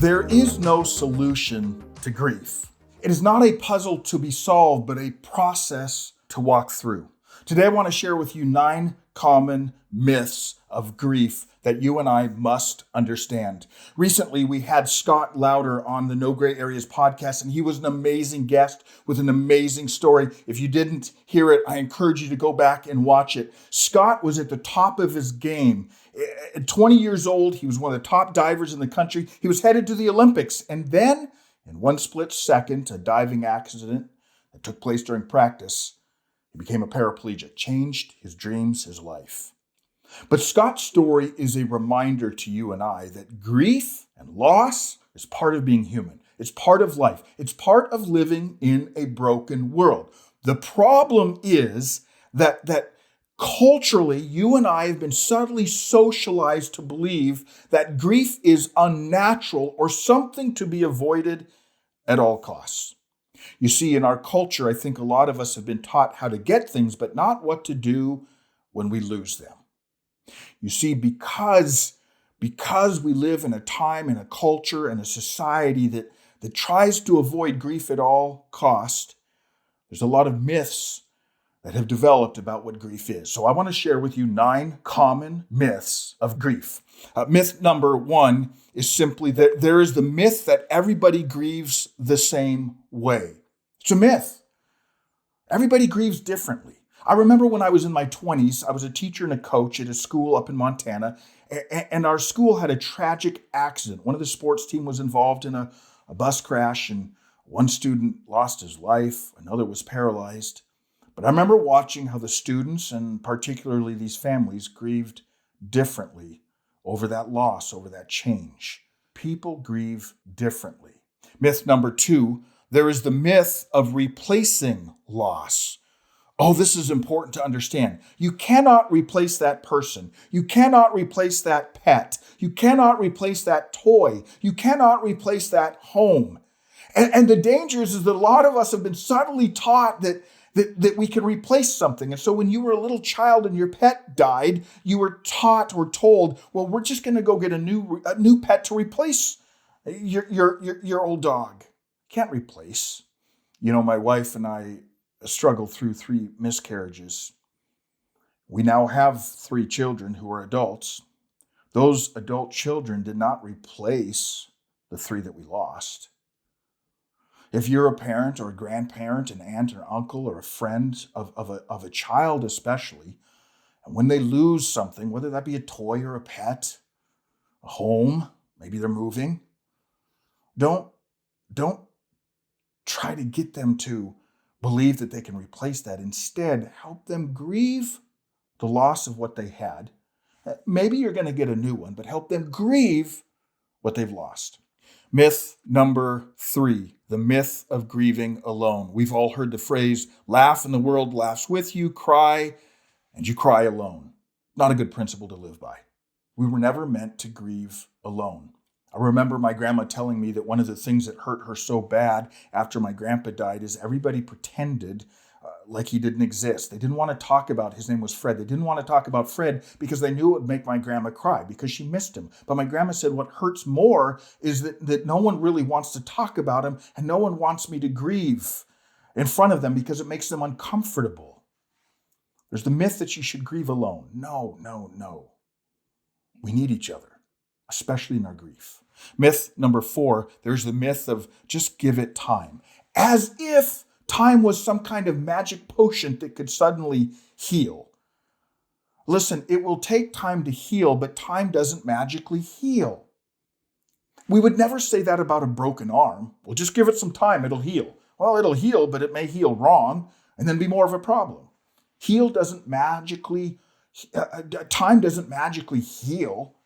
There is no solution to grief. It is not a puzzle to be solved, but a process to walk through. Today, I want to share with you 9 common myths of grief that you and I must understand. Recently, we had Scott Lowder on the No Gray Areas podcast, and he was an amazing guest with an amazing story. If you didn't hear it, I encourage you to go back and watch it. Scott was at the top of his game. At 20 years old, he was one of the top divers in the country. He was headed to the Olympics, and then, in one split second, a diving accident that took place during practice, he became a paraplegic, changed his dreams, his life. But Scott's story is a reminder to you and I that grief and loss is part of being human. It's part of life. It's part of living in a broken world. The problem is that culturally, you and I have been subtly socialized to believe that grief is unnatural or something to be avoided at all costs. You see, in our culture, I think a lot of us have been taught how to get things, but not what to do when we lose them. You see, because we live in a time, in a culture, and a society that tries to avoid grief at all cost, there's a lot of myths that have developed about what grief is. So I want to share with you 9 common myths of grief. Myth number 1 is simply that there is the myth that everybody grieves the same way. It's a myth. Everybody grieves differently. I remember when I was in my 20s, I was a teacher and a coach at a school up in Montana, and our school had a tragic accident. One of the sports team was involved in a bus crash, and one student lost his life, another was paralyzed. But I remember watching how the students, and particularly these families, grieved differently over that loss, over that change. People grieve differently. Myth number 2, there is the myth of replacing loss. Oh, this is important to understand. You cannot replace that person. You cannot replace that pet. You cannot replace that toy. You cannot replace that home. And the danger is that a lot of us have been subtly taught that we can replace something. And so when you were a little child and your pet died, you were taught or told, well, we're just going to go get a new pet to replace your old dog. Can't replace. You know, my wife and I struggled through 3 miscarriages. We now have 3 children who are adults. Those adult children did not replace the 3 that we lost. If you're a parent or a grandparent, an aunt or uncle or a friend of a child especially, and when they lose something, whether that be a toy or a pet, a home, maybe they're moving, don't try to get them to believe that they can replace that. Instead, help them grieve the loss of what they had. Maybe you're going to get a new one, but help them grieve what they've lost. Myth number 3, the myth of grieving alone. We've all heard the phrase, laugh and the world laughs with you, cry and you cry alone. Not a good principle to live by. We were never meant to grieve alone. I remember my grandma telling me that one of the things that hurt her so bad after my grandpa died is everybody pretended like he didn't exist. They didn't want to talk about, his name was Fred. They didn't want to talk about Fred because they knew it would make my grandma cry because she missed him. But my grandma said what hurts more is that no one really wants to talk about him and no one wants me to grieve in front of them because it makes them uncomfortable. There's the myth that you should grieve alone. No. We need each other, especially in our grief. Myth number 4, there's the myth of just give it time. As if time was some kind of magic potion that could suddenly heal. Listen, it will take time to heal, but time doesn't magically heal. We would never say that about a broken arm. Well, just give it some time, it'll heal. Well, it'll heal, but it may heal wrong and then be more of a problem. Time doesn't magically heal.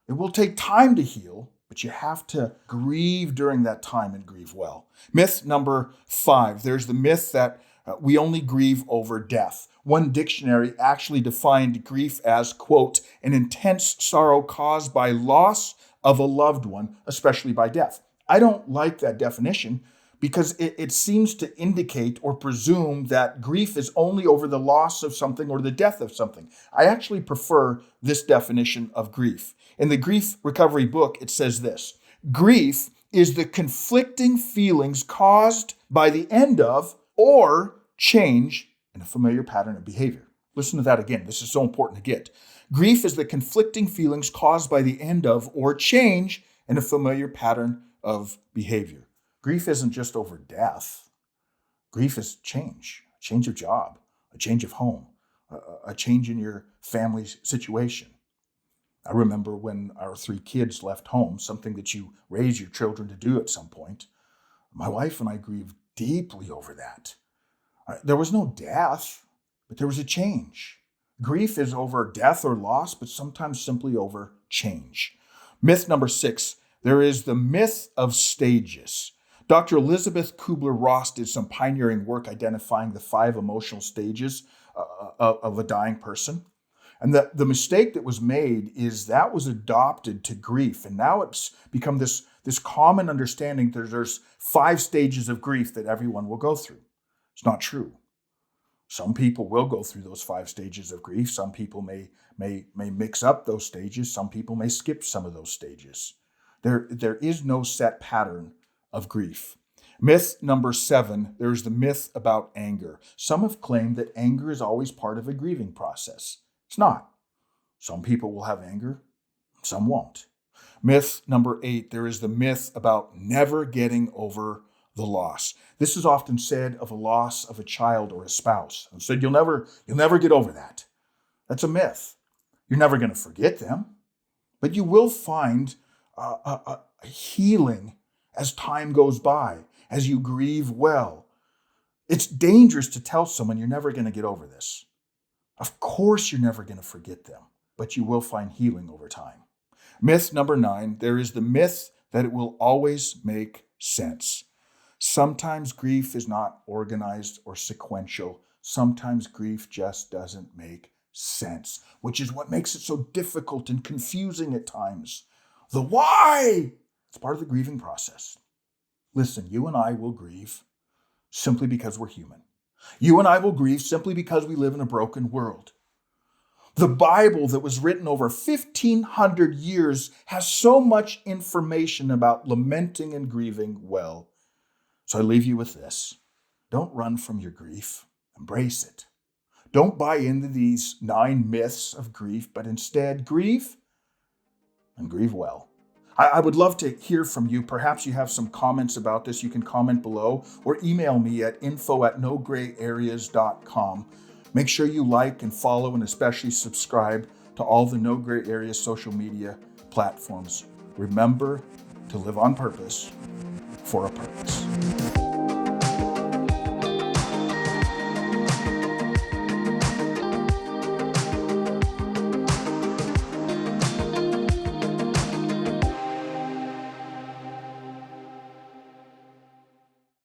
It will take time to heal, but you have to grieve during that time and grieve well. Myth number 5, there's the myth that we only grieve over death. One dictionary actually defined grief as, quote, an intense sorrow caused by loss of a loved one, especially by death. I don't like that definition because it seems to indicate or presume that grief is only over the loss of something or the death of something. I actually prefer this definition of grief. In the Grief Recovery book, it says this: Grief is the conflicting feelings caused by the end of or change in a familiar pattern of behavior. Listen to that again. This is so important to get. Grief is the conflicting feelings caused by the end of or change in a familiar pattern of behavior. Grief isn't just over death. Grief is change of job, a change of home, a change in your family situation. I remember when our 3 kids left home, something that you raise your children to do at some point. My wife and I grieved deeply over that. There was no death, but there was a change. Grief is over death or loss, but sometimes simply over change. Myth number 6, there is the myth of stages. Dr. Elizabeth Kubler-Ross did some pioneering work identifying the 5 emotional stages of a dying person. And the mistake that was made is that was adopted to grief. And now it's become this common understanding that there's 5 stages of grief that everyone will go through. It's not true. Some people will go through those 5 stages of grief. Some people may mix up those stages. Some people may skip some of those stages. There is no set pattern of grief. Myth number 7, there's the myth about anger. Some have claimed that anger is always part of a grieving process. It's not. Some people will have anger, some won't. Myth number 8, there is the myth about never getting over the loss. This is often said of a loss of a child or a spouse. And said you'll never get over that. That's a myth. You're never going to forget them, but you will find a healing as time goes by, as you grieve well. It's dangerous to tell someone you're never going to get over this. Of course, you're never going to forget them, but you will find healing over time. Myth number 9, there is the myth that it will always make sense. Sometimes grief is not organized or sequential. Sometimes grief just doesn't make sense, which is what makes it so difficult and confusing at times. The why, it's part of the grieving process. Listen, you and I will grieve simply because we're human. You and I will grieve simply because we live in a broken world. The Bible that was written over 1,500 years has so much information about lamenting and grieving well. So I leave you with this. Don't run from your grief. Embrace it. Don't buy into these 9 myths of grief, but instead grieve and grieve well. I would love to hear from you. Perhaps you have some comments about this. You can comment below or email me at info@nograyareas.com. Make sure you like and follow and especially subscribe to all the No Gray Area social media platforms. Remember to live on purpose for a purpose.